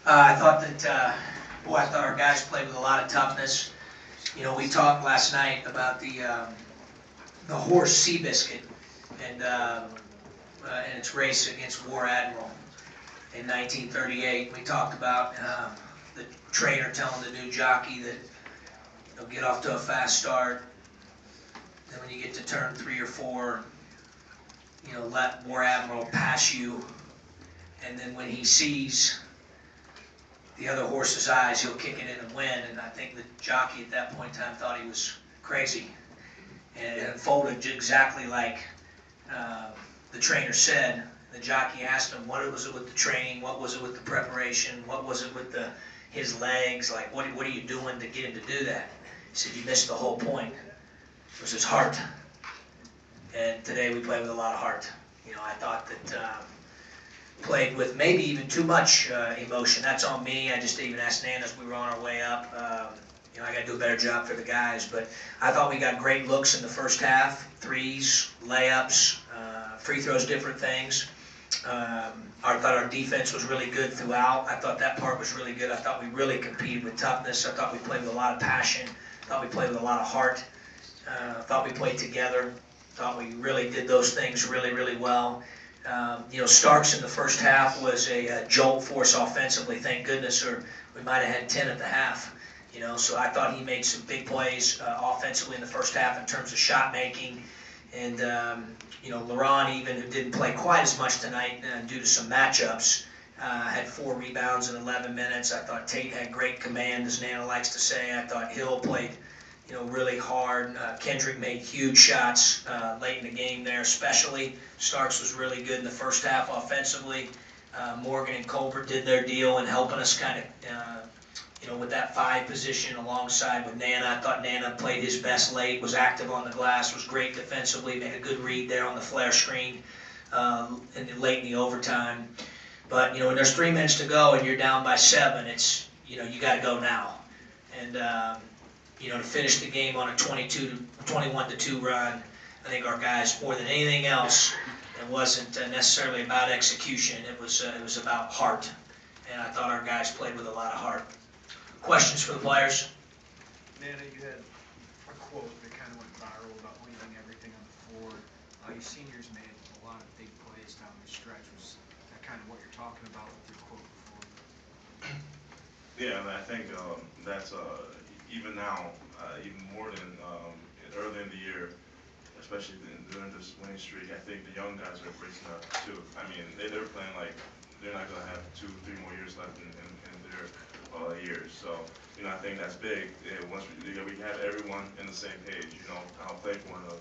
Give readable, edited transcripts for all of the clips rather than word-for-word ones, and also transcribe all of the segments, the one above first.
I thought that, I thought our guys played with a lot of toughness. You know, we talked last night about the horse Seabiscuit and its race against War Admiral in 1938. We talked about the trainer telling the new jockey that get off to a fast start. Then when you get to turn 3 or 4, let War Admiral pass you. And then when he sees the other horse's eyes, he'll kick it in and win. And I think the jockey at that point in time thought he was crazy. And it unfolded exactly like the trainer said. The jockey asked him, what was it with the training? What was it with the preparation? What was it with his legs? Like, what are you doing to get him to do that? He said, you missed the whole point. It was his heart. And today we played with a lot of heart. I thought that played with maybe even too much emotion. That's on me. I just even asked Nan as we were on our way up. I got to do a better job for the guys. But I thought we got great looks in the first half. Threes, layups, free throws, different things. I thought our defense was really good throughout. I thought that part was really good. I thought we really competed with toughness. I thought we played with a lot of passion. I thought we played with a lot of heart. I thought we played together. I thought we really did those things really, really well. Starks in the first half was a jolt for us offensively, thank goodness, or we might have had 10 at the half. So I thought he made some big plays offensively in the first half in terms of shot making. And, Laurent, even who didn't play quite as much tonight due to some matchups, had 4 rebounds in 11 minutes. I thought Tate had great command, as Nana likes to say. I thought Hill played really hard. Kendrick made huge shots late in the game there, especially. Starks was really good in the first half offensively. Morgan and Colbert did their deal in helping us kind of, with that 5 position alongside with Nana. I thought Nana played his best late, was active on the glass, was great defensively, made a good read there on the flare screen late in the overtime. But, when there's 3 minutes to go and you're down by 7, it's, you got to go now. And, to finish the game on a 21-2 run, I think our guys, more than anything else, it wasn't necessarily about execution. It was about heart, and I thought our guys played with a lot of heart. Questions for the players? Nana, you had a quote that kind of went viral about leaving everything on the floor. Your seniors made a lot of big plays down the stretch. Was that kind of what you're talking about with your quote before? Yeah, I think that's even now, even more than early in the year, especially during this winning streak. I think the young guys are breaking up too. I mean, they're playing like they're not going to have 2-3 more years left in their years. So, I think that's big. Once we have everyone in the same page, I'll play for one another.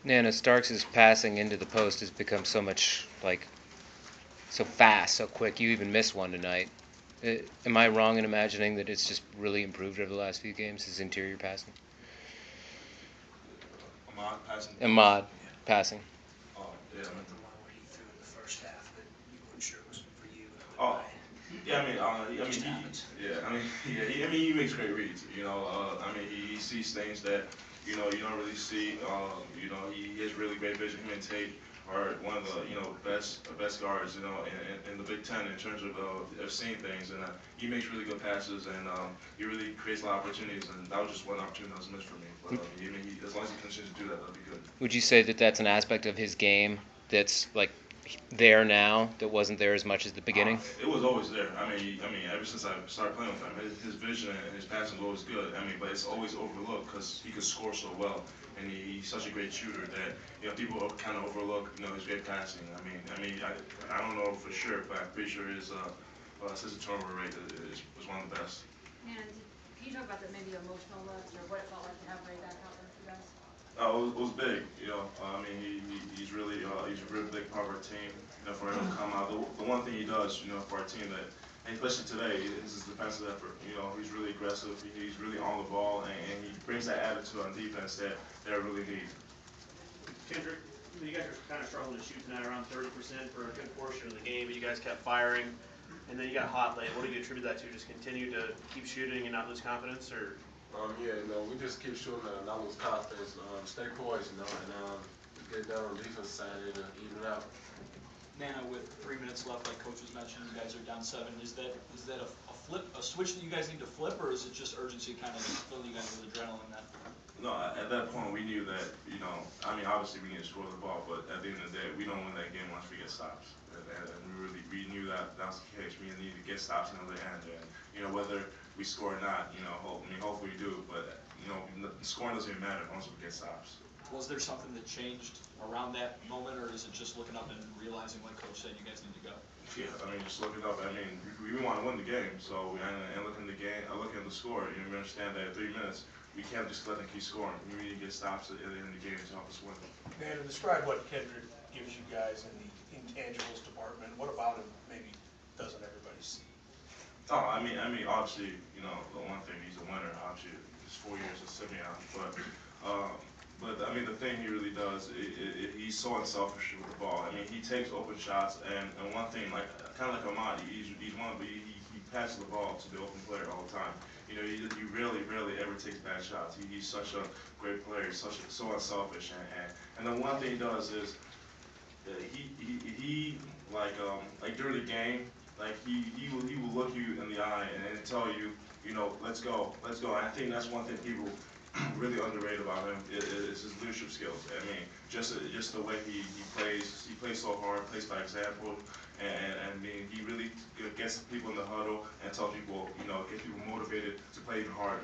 Nana, Starks' passing into the post has become so much, so fast, so quick. You even missed one tonight. Am I wrong in imagining that it's just really improved over the last few games, his interior passing? Ahmad passing? Ahmad passing. Oh, yeah. The one where he threw in the first half, but you weren't sure it was for you. Oh, yeah. He makes great reads. He sees things that you don't really see. He has really great vision. Him and Tate are one of the best guards in the Big Ten in terms of seeing things, and he makes really good passes, and he really creates a lot of opportunities, and that was just one opportunity that was missed for me. But as long as he continues to do that, that'll be good. Would you say that that's an aspect of his game that's there now that wasn't there as much as the beginning? It was always there. Ever since I started playing with him, his vision and his passing was always good. But it's always overlooked because he could score so well, and he's such a great shooter that people kind of overlook his great passing. I don't know for sure, but I'm pretty sure his assist to turnover rate was one of the best. And can you talk about the maybe emotional looks or what it felt like to have Ray back out there for you guys? It was big, he's really he's a really big part of our team. For him to come out, the one thing he does, for our team that, and especially today, is his defensive effort. He's really aggressive. He's really on the ball, and he brings that attitude on defense that I really need. Kendrick, you guys are kind of struggling to shoot tonight, around 30% for a good portion of the game, but you guys kept firing, and then you got hot late. What do you attribute that to? Just continue to keep shooting and not lose confidence, or? We just keep shooting and not lose confidence, stay poised, and get it done on the defense side and even it out. Nana, with 3 minutes left, like Coach was mentioning, you guys are down 7. Is that a switch that you guys need to flip, or is it just urgency kind of filling you guys with adrenaline then? No, at that point, we knew that, you know, I mean, obviously we need to score the ball, but at the end of the day, we don't win that game unless we get stops. And we knew that was the case. We needed to get stops until the end. And, you know, whether we score or not, you know, hopefully we do, but, you know, scoring doesn't even matter once we get stops. Was there something that changed around that moment, or is it just looking up and realizing, like Coach said, you guys need to go? Yeah, I mean, just look it up. I mean, we want to win the game, so, and looking at the game, looking at the score, you know, we understand that at 3 minutes, we can't just let them keep scoring. We need to get stops at the end of the game to help us win. Man, describe what Kendrick gives you guys in the intangibles department. What about him maybe doesn't everybody see? Oh, I mean, obviously, you know, the one thing, he's a winner. Obviously, it's 4 years of Simeon, but I mean, the thing he really does, he's so unselfish with the ball. I mean, he takes open shots, and one thing, like kind of like Ahmad, he's one, but he passes the ball to the open player all the time. You know, he rarely ever takes bad shots. He's such a great player. He's so unselfish, and the one thing he does is he like during the game, like he will look you in the eye and tell you, you know, let's go. And I think that's one thing people really underrated about him is his leadership skills. I mean, just the way he plays so hard, plays by example, and I mean, he really gets people in the huddle and tells people, you know, get people motivated to play even harder.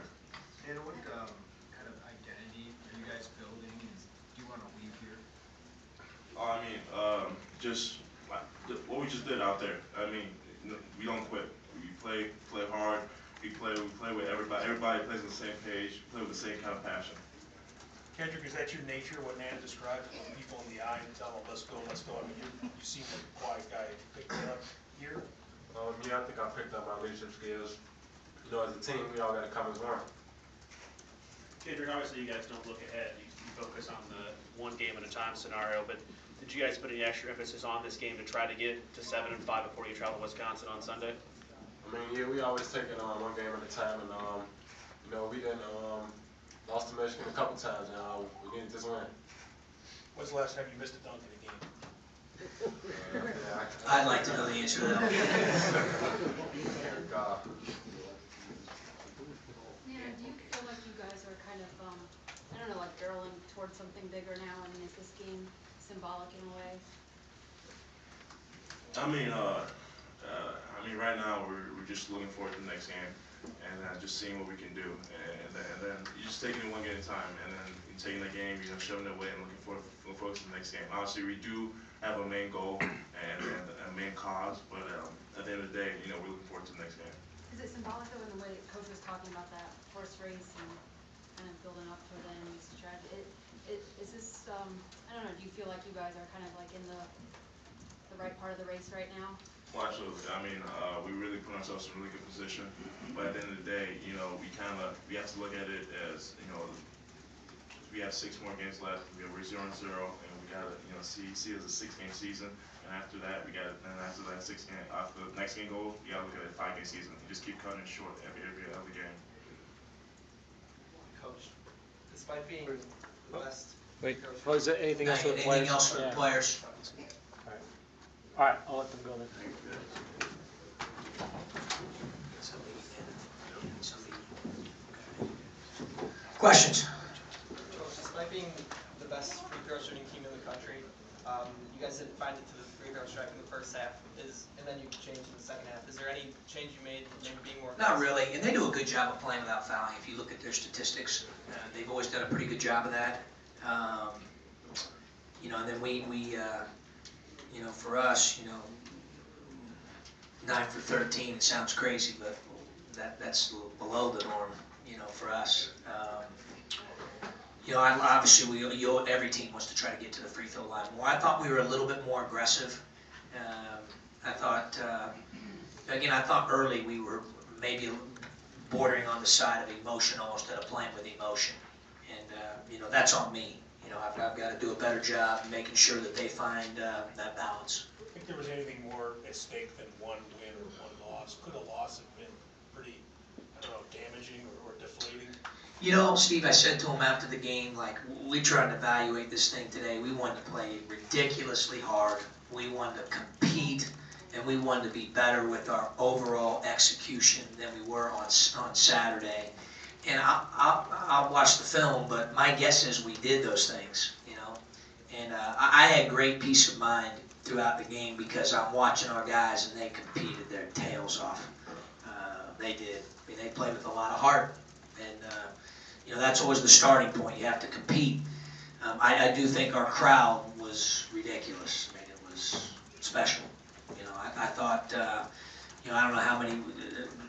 And what kind of identity are you guys building, and do you want to leave here? I mean, just like what we just did out there. I mean, we don't quit. We play hard. We play with everybody. Everybody plays on the same page. Play with the same kind of passion. Kendrick, is that your nature, what Nana described, looking people in the eye and tell them, let's go, let's go? I mean, you seem like a quiet guy. You picked it up here? Yeah, I think I picked up my leadership skills. You know, as a team, we all got to come as one. Kendrick, obviously you guys don't look ahead. You focus on the one game at a time scenario, but did you guys put any extra emphasis on this game to try to get to 7-5 before you travel to Wisconsin on Sunday? I mean, yeah, we always take it one game at a time, and you know, we didn't lost to Michigan a couple times, and we needed this win. When's the last time you missed a dunk in a game? I'd like to know the answer to that one. Nana, do you feel like you guys are kind of, I don't know, like barreling towards something bigger now? I mean, is this game symbolic in a way? I mean, right now we're just looking forward to the next game and just seeing what we can do, and then you just taking it one game at a time, and then taking the game, you know, shoving it away and looking forward to the next game. Obviously, we do have a main goal and a main cause, but at the end of the day, you know, we're looking forward to the next game. Is it symbolic though in the way that Coach was talking about that horse race and kind of building up to then use strategy? Is this, I don't know, do you feel like you guys are kind of like in the right part of the race right now? Well, absolutely. I mean, we really put ourselves in a really good position, but at the end of the day, you know, we have to look at it as, you know, we have 6 more games left. We're 0-0, and we gotta, you know, see it as a 6-game season. And after that, after the next game goes, we gotta look at a 5-game season. We just keep cutting it short every other game. Coach, despite being the best. Wait, is there anything else for the players? Anything else for the players? All right, I'll let them go then. Questions? Coach, despite being the best free throw shooting team in the country, you guys didn't find it to the free throw strike in the first half, and then you changed in the second half. Is there any change you made, maybe being more aggressive? Not really, and they do a good job of playing without fouling. If you look at their statistics, they've always done a pretty good job of that. You know, and then we you know, for us, you know, 9 for 13, it sounds crazy, but that's below the norm, you know, for us. You know, obviously, every team wants to try to get to the free throw line more. I thought we were a little bit more aggressive. I thought, again, I thought early we were maybe bordering on the side of emotion almost instead of playing with emotion. And, you know, that's on me. You know, I've got to do a better job making sure that they find that balance. Do you think there was anything more at stake than one win or one loss? Could a loss have been pretty, I don't know, damaging or deflating? You know, Steve, I said to him after the game, like, we tried to evaluate this thing today. We wanted to play ridiculously hard. we wanted to compete, and we wanted to be better with our overall execution than we were on Saturday. And I'll watch the film, but my guess is we did those things, you know. And I had great peace of mind throughout the game because I'm watching our guys and they competed their tails off. They did. I mean, they played with a lot of heart, and you know, that's always the starting point. You have to compete. I do think our crowd was ridiculous. I mean, it was special. You know, I thought, you know, I don't know how many,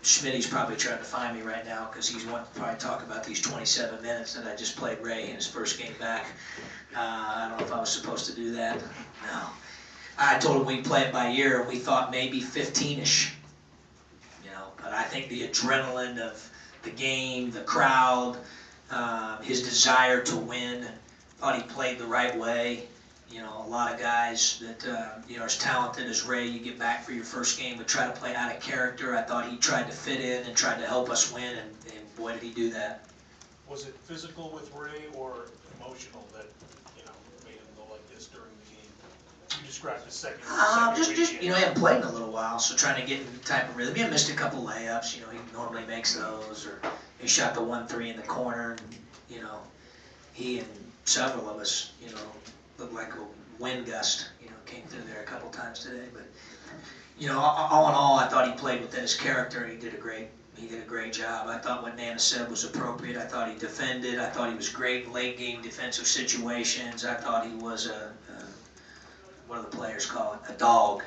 Schmitty's probably trying to find me right now because he's wanting to probably talk about these 27 minutes that I just played Ray in his first game back. I don't know if I was supposed to do that. No. I told him we'd play it by ear, and we thought maybe 15-ish. You know, but I think the adrenaline of the game, the crowd, his desire to win, thought he played the right way. You know, a lot of guys that, you know, as talented as Ray, you get back for your first game, would try to play out of character. I thought he tried to fit in and tried to help us win, and boy, did he do that. Was it physical with Ray or emotional that, you know, made him go like this during the game? You described the second Just, you know, he hadn't played in a little while, so trying to get in the type of rhythm. He had missed a couple layups, you know, he normally makes those, or he shot the 1-3 in the corner, and, you know, he and several of us, you know, looked like a wind gust, you know, came through there a couple times today. But, you know, all in all, I thought he played within his character, and he did a great job. I thought what Nana said was appropriate. I thought he defended. I thought he was great in late game defensive situations. I thought he was what do the players call it, a dog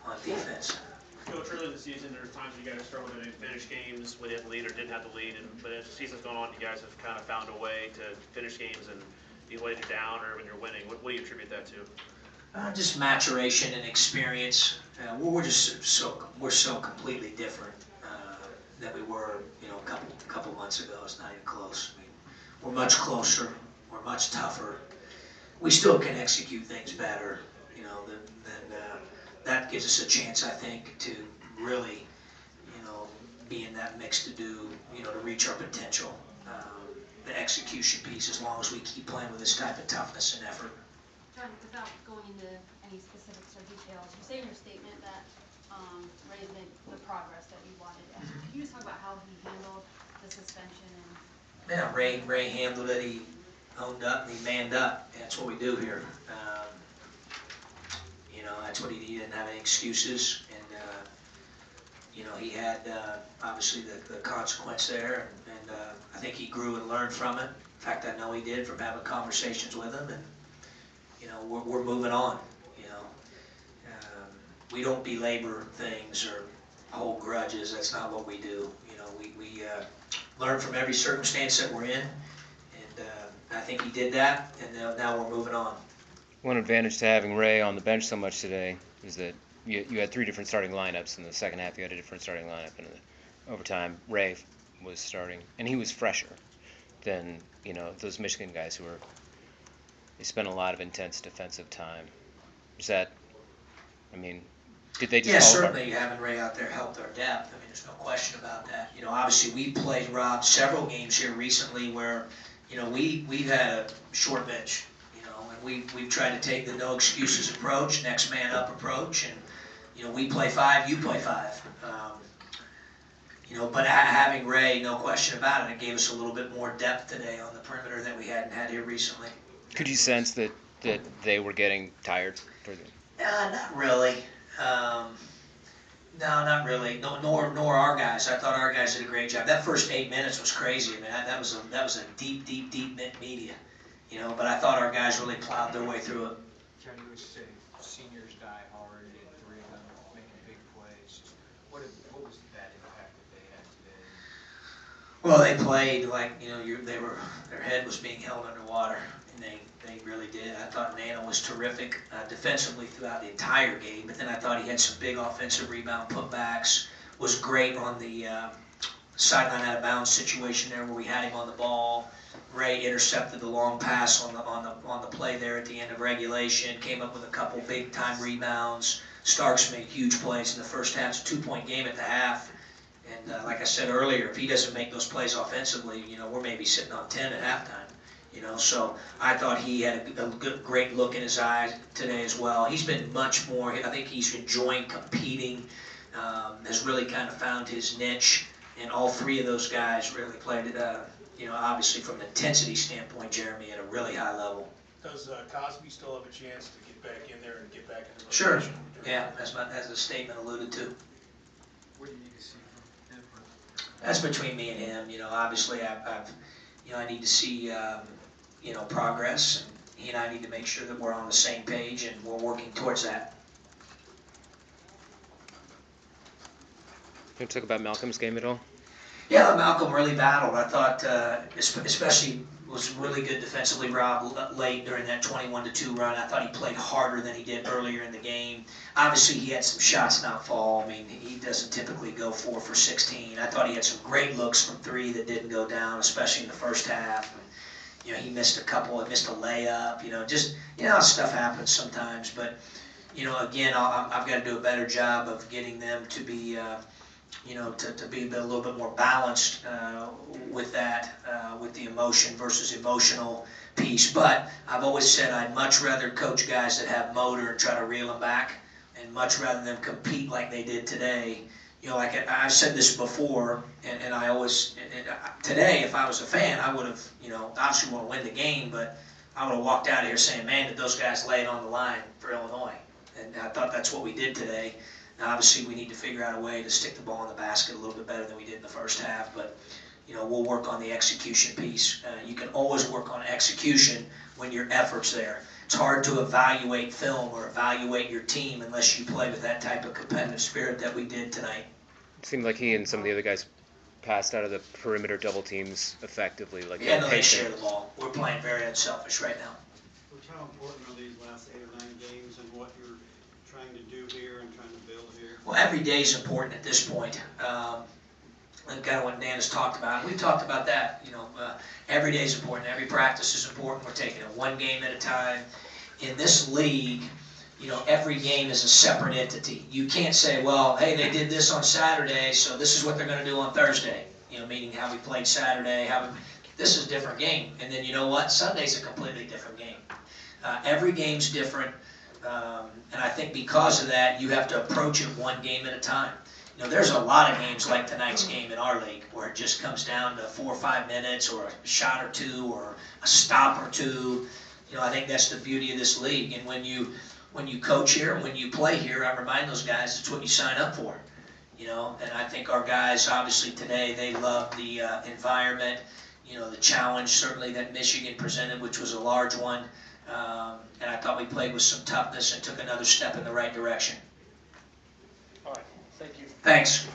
on defense. Coach, early in the season, there were times you guys struggled to finish games when you had the lead or didn't have the lead, but as the season's gone on, you guys have kind of found a way to finish games and be when you're down or when you're winning. What do you attribute that to? Just maturation and experience. We're so completely different than we were, you know, a couple months ago. It's not even close. I mean, we're much closer. We're much tougher. We still can execute things better, you know. That gives us a chance, I think, to really, you know, be in that mix to do, you know, to reach our potential. The execution piece, as long as we keep playing with this type of toughness and effort. John, without going into any specifics or details, you say in your statement that Ray made the progress that you wanted. Can you just talk about how he handled the suspension? And Yeah, Ray handled it. He owned up and he manned up. That's what we do here. You know, that's what he didn't have any excuses, and you know, he had obviously the consequence there, and I think he grew and learned from it. In fact, I know he did from having conversations with him, and you know, we're moving on. You know, we don't belabor things or hold grudges. That's not what we do. You know, we learn from every circumstance that we're in, and I think he did that, and now we're moving on. One advantage to having Ray on the bench so much today is that you had 3 different starting lineups. In the second half, you had a different starting lineup. In the overtime, Ray was starting, and he was fresher than, you know, those Michigan guys who they spent a lot of intense defensive time. Is that, I mean, did they just? Yeah, certainly having Ray out there helped our depth. I mean, there's no question about that. You know, obviously we played, Rob, several games here recently where, you know, we've had a short bench. We've tried to take the no excuses approach, next man up approach, and you know, we play 5, you play 5. You know, but having Ray, no question about it, it gave us a little bit more depth today on the perimeter that we hadn't had here recently. Could you sense that they were getting tired for them? Not really. No, not really. No, nor our guys. I thought our guys did a great job. That first 8 minutes was crazy. I mean, that was a deep media. You know, but I thought our guys really plowed their way through it. Ken, you would say seniors die hard, and 3 of them making big plays. What was that impact that they had today? Well, they played like, you know, their head was being held underwater, and they really did. I thought Nana was terrific defensively throughout the entire game, but then I thought he had some big offensive rebound putbacks. Was great on the sideline out of bounds situation there where we had him on the ball. Ray intercepted the long pass on the play there at the end of regulation. Came up with a couple big time rebounds. Starks made huge plays in the first half. It's a 2-point game at the half. And like I said earlier, if he doesn't make those plays offensively, you know, we're maybe sitting on 10 at halftime. You know, so I thought he had a good, great look in his eyes today as well. He's been much more, I think he's enjoying competing, has really kind of found his niche, and all three of those guys really played it, you know, obviously from an intensity standpoint, Jeremy, at a really high level. Does Cosby still have a chance to get back in there and get back into the Sure, rotation? yeah, as the statement alluded to. What do you need to see from him? That's between me and him, you know, obviously you know, I need to see, you know, progress, and he and I need to make sure that we're on the same page and we're working towards that. Can you talk about Malcolm's game at all? Yeah, Malcolm really battled. I thought, especially was really good defensively, Rob, late during that 21-2 run. I thought he played harder than he did earlier in the game. Obviously, he had some shots not fall. I mean, he doesn't typically go 4 for 16. I thought he had some great looks from 3 that didn't go down, especially in the first half. You know, he missed a couple, missed a layup, you know, just, you know, stuff happens sometimes. But, you know, again, I've got to do a better job of getting them to be, you know, to be a little bit more balanced with that, with the emotion versus emotional piece. But I've always said I'd much rather coach guys that have motor and try to reel them back, and much rather than compete like they did today. You know, like I've said this before, and I always, today, if I was a fan, I would have, you know, obviously want to win the game, but I would have walked out of here saying, man, did those guys lay it on the line for Illinois? And I thought that's what we did today. Now, obviously, we need to figure out a way to stick the ball in the basket a little bit better than we did in the first half, but, you know, we'll work on the execution piece. You can always work on execution when your effort's there. It's hard to evaluate film or evaluate your team unless you play with that type of competitive spirit that we did tonight. It seemed like he and some of the other guys passed out of the perimeter double teams effectively. Like Yeah, no, they patient. share the ball. We're playing very unselfish right now. Coach, how important are these last 8 or 9 games and what you're trying to do here and trying to build here? Well, every day is important at this point. And kind of what Dan has talked about. We've talked about that. You know, every day is important. Every practice is important. We're taking it one game at a time. In this league, you know, every game is a separate entity. You can't say, well, hey, they did this on Saturday, so this is what they're going to do on Thursday. You know, meaning how we played Saturday, this is a different game. And then you know what? Sunday's a completely different game. Every game's different. And I think because of that, you have to approach it one game at a time. You know, there's a lot of games like tonight's game in our league where it just comes down to 4 or 5 minutes or a shot or two or a stop or two. You know, I think that's the beauty of this league. And when you coach here, when you play here, I remind those guys it's what you sign up for. You know, and I think our guys, obviously today, they loved the environment, you know, the challenge certainly that Michigan presented, which was a large one. And I thought we played with some toughness and took another step in the right direction. All right, thank you. Thanks.